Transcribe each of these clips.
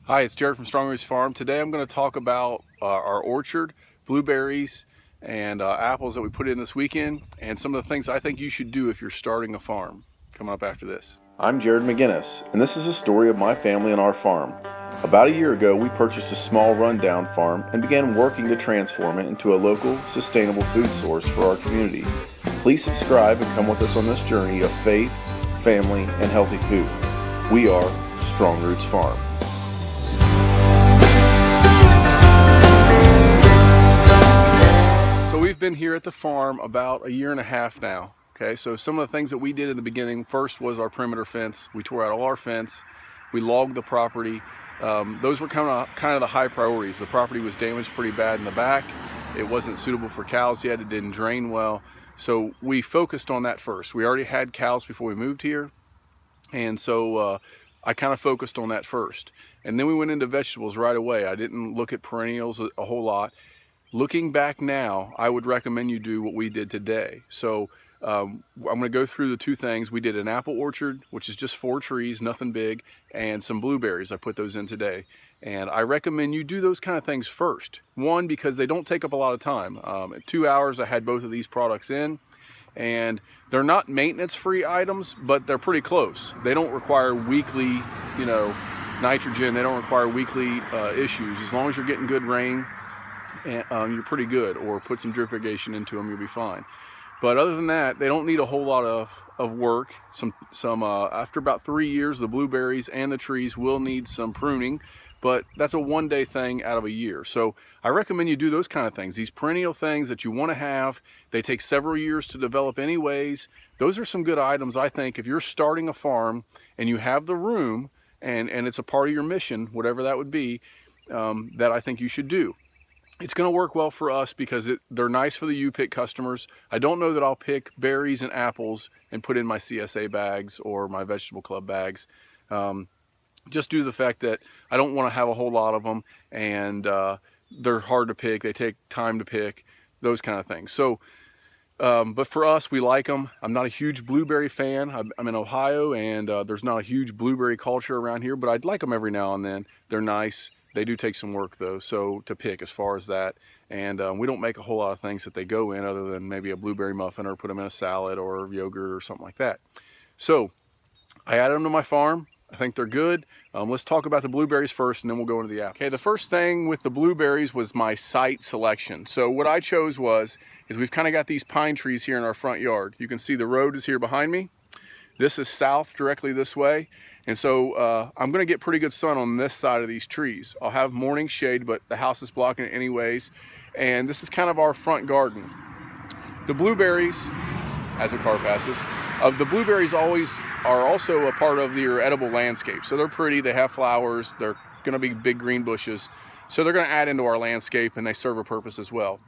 Hi, it's Jared from Strong Roots Farm. Today I'm going to talk about our orchard, blueberries, and apples that we put in this weekend, and some of the things I think you should do if you're starting a farm. Coming up after this. I'm Jared McGinnis, and this is a story of my family and our farm. About a year ago, we purchased a small rundown farm and began working to transform it into a local, sustainable food source for our community. Please subscribe and come with us on this journey of faith, family, and healthy food. We are Strong Roots Farm. So we've been here at the farm about a year and a half now. Okay, so some of the things that we did in the beginning, first was our perimeter fence. We tore out all our fence, we logged the property. Those were kind of the high priorities. The property was damaged pretty bad in the back. It wasn't suitable for cows yet, it didn't drain well. So we focused on that first. We already had cows before we moved here, and so I kind of focused on that first. And then we went into vegetables right away. I didn't look at perennials a whole lot. Looking back now, I would recommend you do what we did today. So I'm going to go through the two things. We did an apple orchard, which is just 4 trees, nothing big, and some blueberries. I put those in today. And I recommend you do those kind of things first. One, because they don't take up a lot of time. In 2 hours, I had both of these products in. And they're not maintenance-free items, but they're pretty close. They don't require weekly, nitrogen. They don't require weekly issues. As long as you're getting good rain, and you're pretty good, or put some drip irrigation into them, you'll be fine. But other than that, they don't need a whole lot of work. After about 3 years, the blueberries and the trees will need some pruning, but that's a one-day thing out of a year. So I recommend you do those kind of things. These perennial things that you want to have, they take several years to develop anyways. Those are some good items, I think, if you're starting a farm and you have the room and it's a part of your mission, whatever that would be, that I think you should do. It's going to work well for us because they're nice for the U-pick customers. I don't know that I'll pick berries and apples and put in my CSA bags or my vegetable club bags, just due to the fact that I don't want to have a whole lot of them, and they're hard to pick. They take time to pick, those kind of things. So, but for us, we like them. I'm not a huge blueberry fan. I'm in Ohio, and there's not a huge blueberry culture around here, but I'd like them every now and then. They're nice. They do take some work though, so to pick as far as that. And we don't make a whole lot of things that they go in other than maybe a blueberry muffin or put them in a salad or yogurt or something like that. So I added them to my farm. I think they're good. Let's talk about the blueberries first, and then we'll go into the apple. Okay, the first thing with the blueberries was my site selection. So what I chose is we've kind of got these pine trees here in our front yard. You can see the road is here behind me. This is south directly this way. And so I'm gonna get pretty good sun on this side of these trees. I'll have morning shade, but the house is blocking it anyways. And this is kind of our front garden. The blueberries, as a car passes, the blueberries always are also a part of your edible landscape. So they're pretty, they have flowers, they're gonna be big green bushes. So they're gonna add into our landscape, and they serve a purpose as well.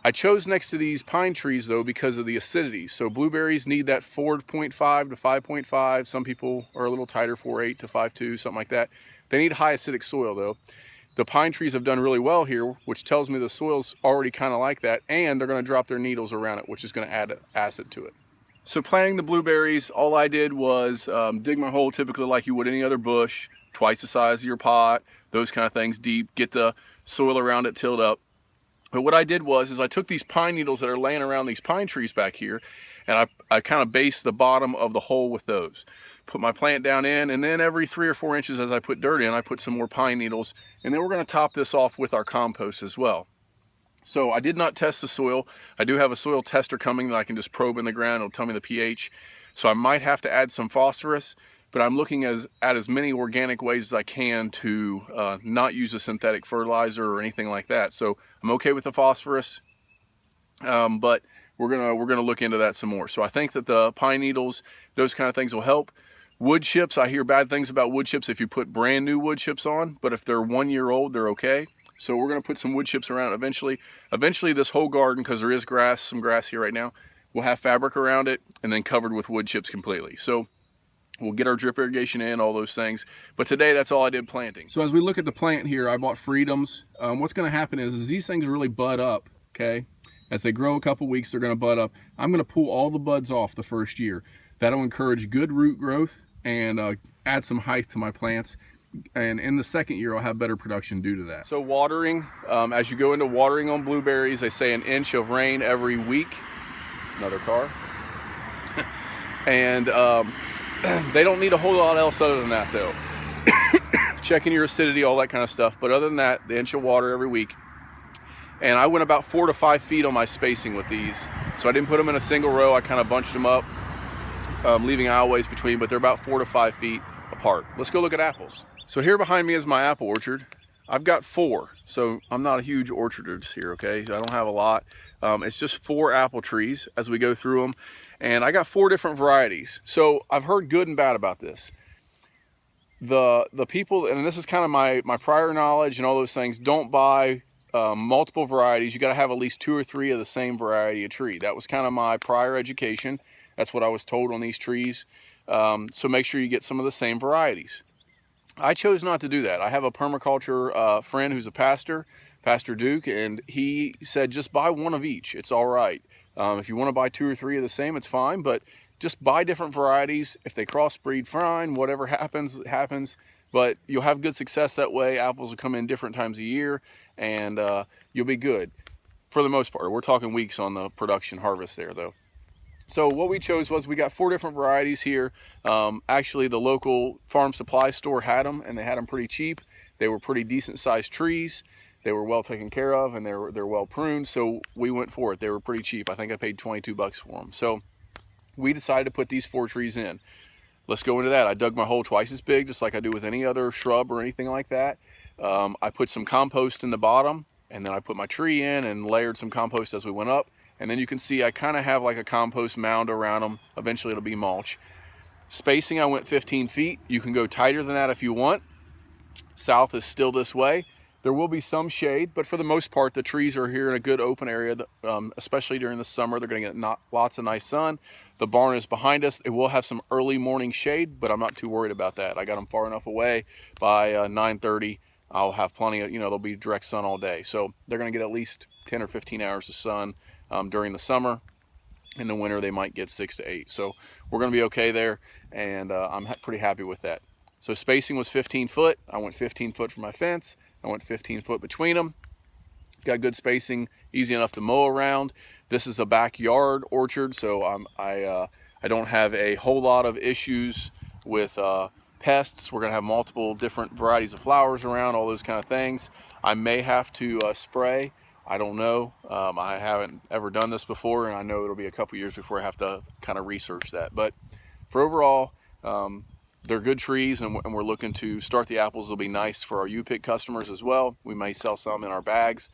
I chose next to these pine trees though because of the acidity. So blueberries need that 4.5 to 5.5. Some people are a little tighter, 4.8 to 5.2, something like that. They need high acidic soil though. The pine trees have done really well here, which tells me the soil's already kind of like that, and they're going to drop their needles around it, which is going to add acid to it. So planting the blueberries, all I did was dig my hole typically like you would any other bush, twice the size of your pot, those kind of things, deep, get the soil around it tilled up. But what I did was I took these pine needles that are laying around these pine trees back here, and I kind of based the bottom of the hole with those. Put my plant down in, and then every 3 or 4 inches as I put dirt in, I put some more pine needles, and then we're going to top this off with our compost as well. So I did not test the soil. I do have a soil tester coming that I can just probe in the ground. It'll tell me the pH. So I might have to add some phosphorus, but I'm looking at as many organic ways as I can to not use a synthetic fertilizer or anything like that. So I'm okay with the phosphorus, but we're gonna look into that some more. So I think that the pine needles, those kind of things will help. Wood chips, I hear bad things about wood chips if you put brand new wood chips on, but if they're 1 year old, they're okay. So we're gonna put some wood chips around eventually. Eventually this whole garden, because there is some grass here right now, will have fabric around it and then covered with wood chips completely. So we'll get our drip irrigation in, all those things. But today, that's all I did planting. So as we look at the plant here, I bought Freedoms. What's gonna happen is these things really bud up, okay? As they grow a couple weeks, they're gonna bud up. I'm gonna pull all the buds off the first year. That'll encourage good root growth and add some height to my plants. and in the second year I'll have better production due to that. So watering, as you go into watering on blueberries, they say an inch of rain every week. Another car. And they don't need a whole lot else other than that though. Checking your acidity, all that kind of stuff. But other than that, the inch of water every week. And I went about 4 to 5 feet on my spacing with these. So I didn't put them in a single row. I kind of bunched them up, leaving aisleways between, but they're about 4 to 5 feet apart. Let's go look at apples. So here behind me is my apple orchard. I've got 4, so I'm not a huge orchardist here, okay? I don't have a lot. It's just 4 apple trees as we go through them. And I got 4 different varieties. So I've heard good and bad about this. The people, and this is kind of my prior knowledge and all those things, don't buy multiple varieties. You got to have at least 2 or 3 of the same variety of tree. That was kind of my prior education. That's what I was told on these trees. So make sure you get some of the same varieties. I chose not to do that. I have a permaculture friend who's a pastor, Pastor Duke, and he said just buy 1 of each. It's all right. If you want to buy 2 or 3 of the same, it's fine, but just buy different varieties. If they crossbreed, fine. Whatever happens, happens. But you'll have good success that way. Apples will come in different times a year, and you'll be good for the most part. We're talking weeks on the production harvest there, though. So what we chose was we got 4 different varieties here. Actually, the local farm supply store had them, and they had them pretty cheap. They were pretty decent sized trees. They were well taken care of, and they're well pruned. So we went for it. They were pretty cheap. I think I paid 22 bucks for them. So we decided to put these 4 trees in. Let's go into that. I dug my hole twice as big, just like I do with any other shrub or anything like that. I put some compost in the bottom, and then I put my tree in and layered some compost as we went up. And then you can see I kind of have like a compost mound around them. Eventually it'll be mulch. Spacing, I went 15 feet. You can go tighter than that if you want. South is still this way. There will be some shade, but for the most part, the trees are here in a good open area, especially during the summer. They're going to get lots of nice sun. The barn is behind us. It will have some early morning shade, but I'm not too worried about that. I got them far enough away. By 9:30, I'll have plenty of, there'll be direct sun all day. So they're going to get at least 10 or 15 hours of sun during the summer. In the winter, they might get 6 to 8. So we're going to be okay there, and I'm pretty happy with that. So spacing was 15 foot. I went 15 foot for my fence. I went 15 foot between them. Got good spacing, easy enough to mow around. This is a backyard orchard, so I don't have a whole lot of issues with pests. We're gonna have multiple different varieties of flowers around, all those kind of things. I may have to spray. I don't know. I haven't ever done this before, and I know it'll be a couple years before I have to kind of research that. But for overall, they're good trees, and we're looking to start the apples. It'll be nice for our U-pick customers as well. We may sell some in our bags,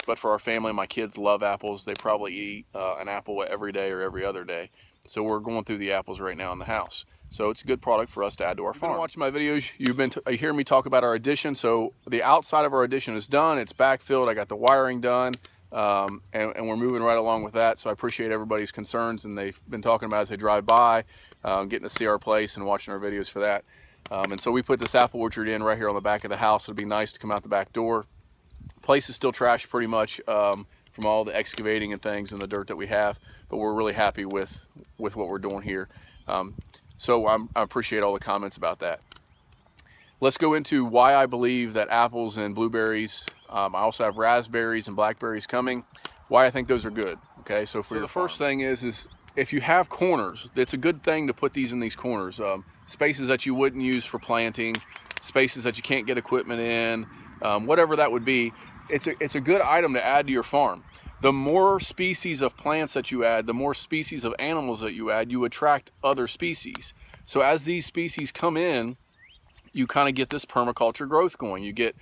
but for our family, my kids love apples. They probably eat an apple every day or every other day. So we're going through the apples right now in the house. So it's a good product for us to add to our farm. If you've been watching my videos, you've been hearing me talk about our addition. So the outside of our addition is done. It's backfilled. I got the wiring done. And we're moving right along with that. So I appreciate everybody's concerns, and they've been talking about as they drive by, getting to see our place and watching our videos for that. And so we put this apple orchard in right here on the back of the house. It'd be nice to come out the back door. Place is still trashed pretty much from all the excavating and things and the dirt that we have, but we're really happy with what we're doing here. So I appreciate all the comments about that. Let's go into why I believe that apples and blueberries, I also have raspberries and blackberries coming, why I think those are good. Okay, so the first thing is if you have corners, it's a good thing to put these in these corners. Spaces that you wouldn't use for planting, spaces that you can't get equipment in, whatever that would be, it's a good item to add to your farm. The more species of plants that you add, the more species of animals that you add, you attract other species. So as these species come in, you kind of get this permaculture growth going. You get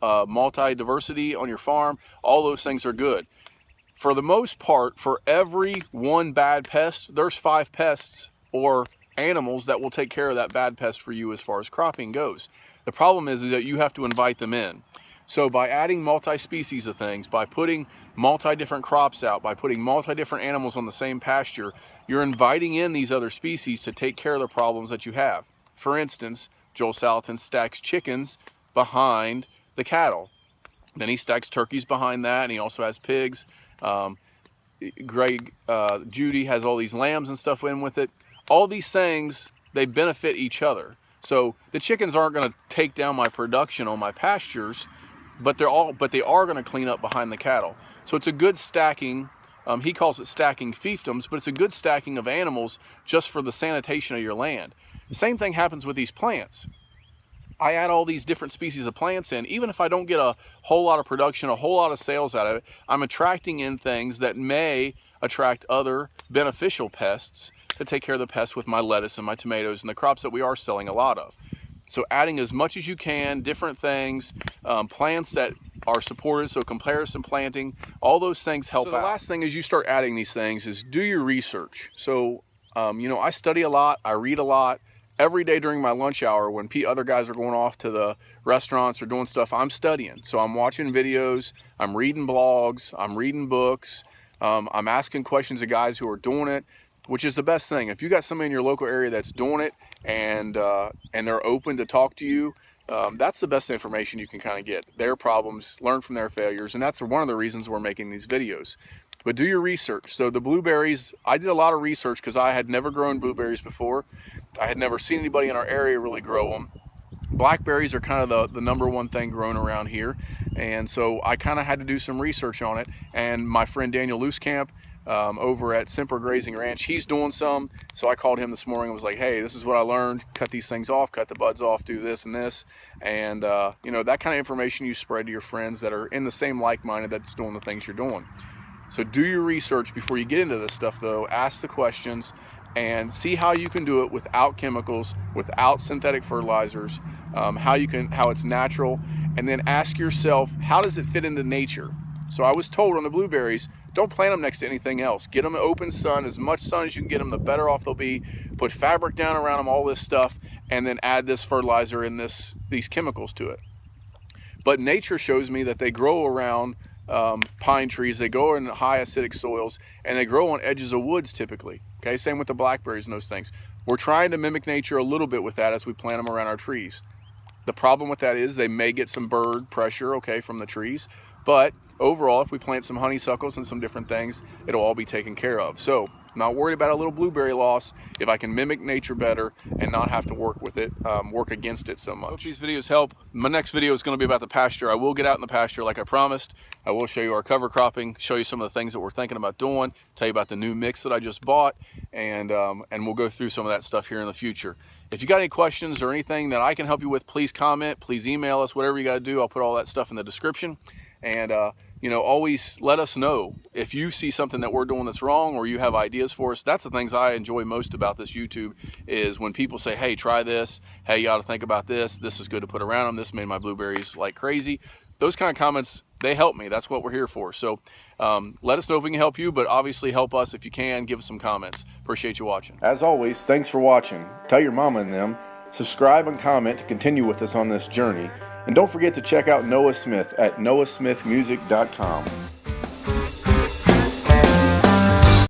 multi-diversity on your farm. All those things are good. For the most part, for every one bad pest, there's 5 pests or animals that will take care of that bad pest for you as far as cropping goes. The problem is that you have to invite them in. So by adding multi-species of things, by putting multi-different crops out, by putting multi-different animals on the same pasture, you're inviting in these other species to take care of the problems that you have. For instance, Joel Salatin stacks chickens behind the cattle. Then he stacks turkeys behind that, and he also has pigs. Judy has all these lambs and stuff in with it. All these things, they benefit each other. So the chickens aren't going to take down my production on my pastures, but they are going to clean up behind the cattle. So it's a good stacking. He calls it stacking fiefdoms, but it's a good stacking of animals just for the sanitation of your land. The same thing happens with these plants. I add all these different species of plants in. Even if I don't get a whole lot of production, a whole lot of sales out of it, I'm attracting in things that may attract other beneficial pests to take care of the pests with my lettuce and my tomatoes and the crops that we are selling a lot of. So adding as much as you can, different things, plants that are supported, so comparison planting, all those things help out. So the last thing as you start adding these things is do your research. So, I study a lot, I read a lot. Every day during my lunch hour when other guys are going off to the restaurants or doing stuff, I'm studying. So I'm watching videos, I'm reading blogs, I'm reading books, I'm asking questions of guys who are doing it, which is the best thing. If you got somebody in your local area that's doing it and they're open to talk to you, that's the best information you can kind of get. Their problems, learn from their failures, and that's one of the reasons we're making these videos. But do your research. So the blueberries, I did a lot of research because I had never grown blueberries before. I had never seen anybody in our area really grow them. Blackberries are kind of the number one thing grown around here. And so I kind of had to do some research on it. And my friend Daniel Loosecamp over at Semper Grazing Ranch, he's doing some. So I called him this morning and was like, hey, this is what I learned. Cut these things off, cut the buds off, do this and this. And, that kind of information you spread to your friends that are in the same like-minded that's doing the things you're doing. So do your research before you get into this stuff though. Ask the questions and see how you can do it without chemicals, without synthetic fertilizers, how it's natural, and then ask yourself, how does it fit into nature? So I was told on the blueberries, don't plant them next to anything else. Get them in open sun, as much sun as you can get them, the better off they'll be. Put fabric down around them, all this stuff, and then add this fertilizer and these chemicals to it. But nature shows me that they grow around pine trees, they grow in high acidic soils, and they grow on edges of woods typically. Okay, same with the blackberries and those things. We're trying to mimic nature a little bit with that as we plant them around our trees. The problem with that is they may get some bird pressure, okay, from the trees, but overall, if we plant some honeysuckles and some different things, it'll all be taken care of. So I'm not worried about a little blueberry loss if I can mimic nature better and not have to work with it, work against it so much. I hope these videos help. My next video is going to be about the pasture. I will get out in the pasture like I promised. I will show you our cover cropping, show you some of the things that we're thinking about doing, tell you about the new mix that I just bought, and we'll go through some of that stuff here in the future. If you got any questions or anything that I can help you with, please comment, please email us, whatever you got to do. I'll put all that stuff in the description. And always let us know if you see something that we're doing that's wrong or you have ideas for us. That's the things I enjoy most about this YouTube is when people say, hey, try this. Hey, you ought to think about this. This is good to put around them. This made my blueberries like crazy. Those kind of comments, they help me. That's what we're here for. So let us know if we can help you, but obviously help us if you can. Give us some comments. Appreciate you watching. As always, thanks for watching. Tell your mama and them. Subscribe and comment to continue with us on this journey. And don't forget to check out Noah Smith at noahsmithmusic.com.